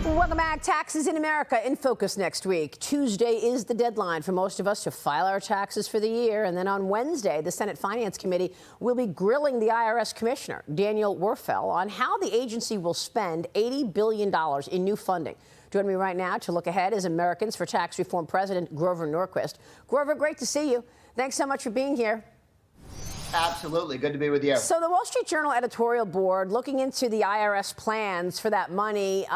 Welcome back. Taxes in America in focus next week. Tuesday is the deadline for most of us to file our taxes for the year. And then on Wednesday, the Senate Finance Committee will be grilling the IRS Commissioner, Daniel Werfel, on how the agency will spend $80 billion in new funding. Joining me right now to look ahead is Americans for Tax Reform President Grover Norquist. Grover, great to see you. Thanks so much for being here. Absolutely. Good to be with you. So the Wall Street Journal editorial board looking into the IRS plans for that money,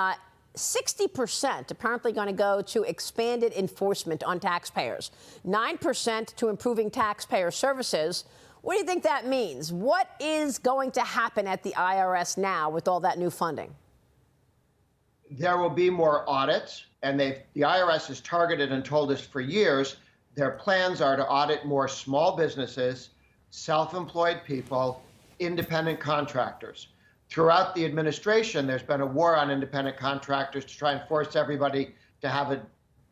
60% apparently going to go to expanded enforcement on taxpayers, 9% to improving taxpayer services. What do you think that means? What is going to happen at the IRS now with all that new funding? There will be more audits, and the IRS has targeted and told us for years their plans are to audit more small businesses, self-employed people, independent contractors. Throughout the administration, there's been a war on independent contractors to try and force everybody to have a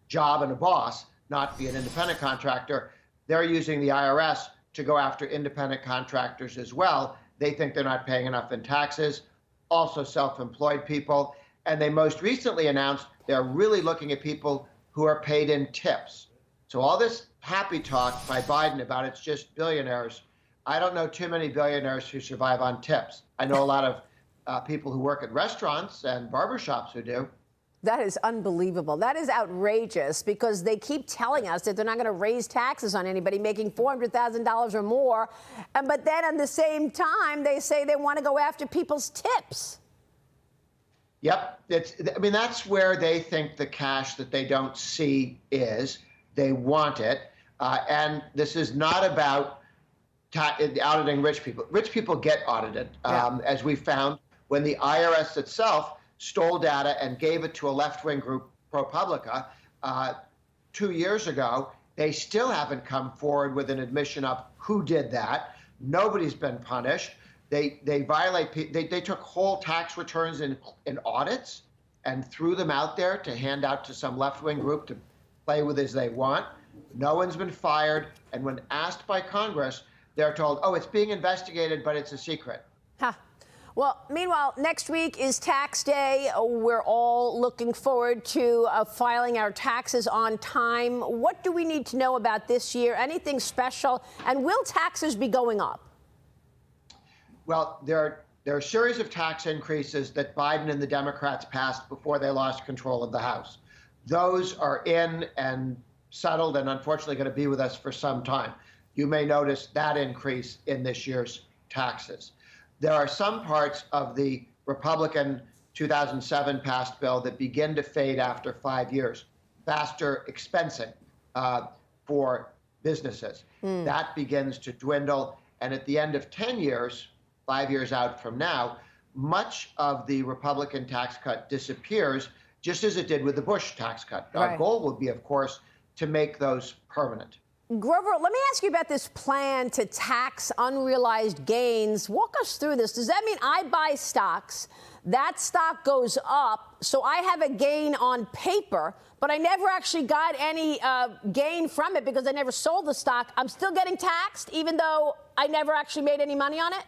job and a boss, not be an independent contractor. They're using the IRS to go after independent contractors as well. They think they're not paying enough in taxes, also self-employed people. And they most recently announced they're really looking at people who are paid in tips. So all this happy talk by Biden about it's just billionaires, I don't know too many billionaires who survive on tips. I know a lot of people who work at restaurants and barbershops who do. That is unbelievable. That is outrageous because they keep telling us that they're not going to raise taxes on anybody making $400,000 or more. But then at the same time, they say they want to go after people's tips. Yep. That's where they think the cash that they don't see is. They want it. And this is not about auditing rich people. Rich people get audited, as we found when the IRS itself stole data and gave it to a left-wing group, ProPublica, 2 years ago. They still haven't come forward with an admission of who did that. Nobody's been punished. They took whole tax returns in audits and threw them out there to hand out to some left-wing group to play with as they want. No one's been fired. And when asked by Congress, they're told, oh, it's being investigated, but it's a secret. Huh. Well, meanwhile, next week is tax day. We're all looking forward to filing our taxes on time. What do we need to know about this year? Anything special? And will taxes be going up? Well, there are a series of tax increases that Biden and the Democrats passed before they lost control of the House. Those are in and settled and unfortunately going to be with us for some time. You may notice that increase in this year's taxes. There are some parts of the Republican 2007 passed bill that begin to fade after 5 years. Faster expensing for businesses. That begins to dwindle. And at the end of 10 years, 5 years out from now, much of the Republican tax cut disappears, just as it did with the Bush tax cut. Right. Our goal would be, of course, to make those permanent. Grover, let me ask you about this plan to tax unrealized gains. Walk us through this. Does that mean I buy stocks, that stock goes up, so I have a gain on paper, but I never actually got any gain from it because I never sold the stock? I'm still getting taxed even though I never actually made any money on it?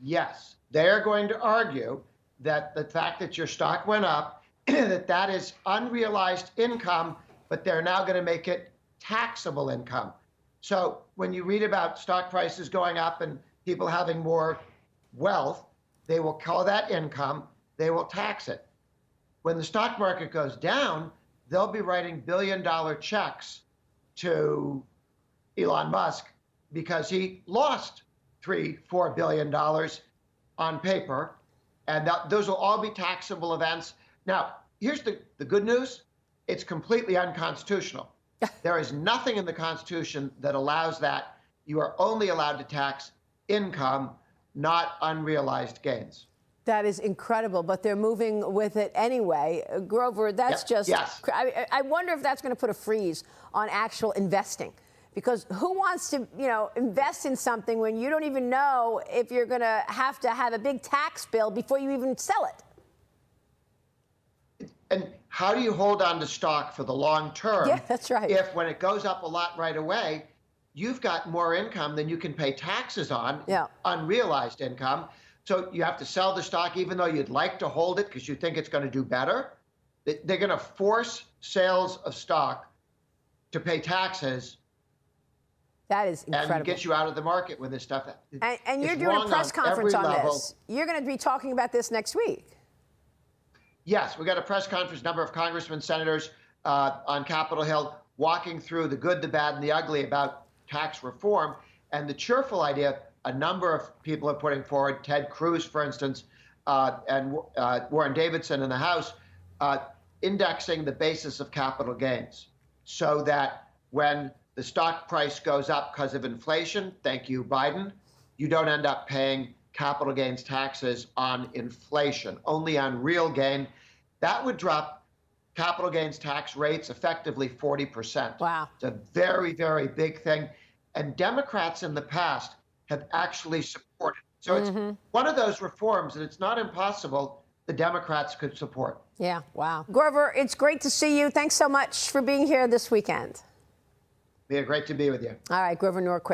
Yes. They're going to argue that the fact that your stock went up, that is unrealized income, but they're now going to make it taxable income. So when you read about stock prices going up and people having more wealth, they will call that income. They will tax it. When the stock market goes down, they'll be writing billion-dollar checks to Elon Musk because he lost $3-4 billion on paper, and those will all be taxable events. Now, here's the good news. It's completely unconstitutional. There is nothing in the Constitution that allows that. You are only allowed to tax income, not unrealized gains. That is incredible, but they're moving with it anyway. Grover, that's Yes. I wonder if that's going to put a freeze on actual investing. Because who wants to, invest in something when you don't even know if you're going to have a big tax bill before you even sell it? And how do you hold on to stock for the long term? Yeah, that's right. If when it goes up a lot right away, you've got more income than you can pay taxes on, unrealized income. So you have to sell the stock even though you'd like to hold it because you think it's going to do better. They're going to force sales of stock to pay taxes. That is incredible. And get you out of the market with this stuff. And you're It's doing a wrong press on every conference on level. this. You're going to be talking about this next week. Yes, we got a press conference, number of congressmen, senators on Capitol Hill walking through the good, the bad, and the ugly about tax reform. And the cheerful idea, a number of people are putting forward, Ted Cruz, for instance, and Warren Davidson in the House, indexing the basis of capital gains so that when the stock price goes up because of inflation, thank you, Biden, you don't end up paying capital gains taxes on inflation, only on real gain. That would drop capital gains tax rates effectively 40%. Wow. It's a very, very big thing. And Democrats in the past have actually supported. So it's one of those reforms that it's not impossible the Democrats could support. Yeah, wow. Grover, it's great to see you. Thanks so much for being here this weekend. Great to be with you. All right, Grover Norquist.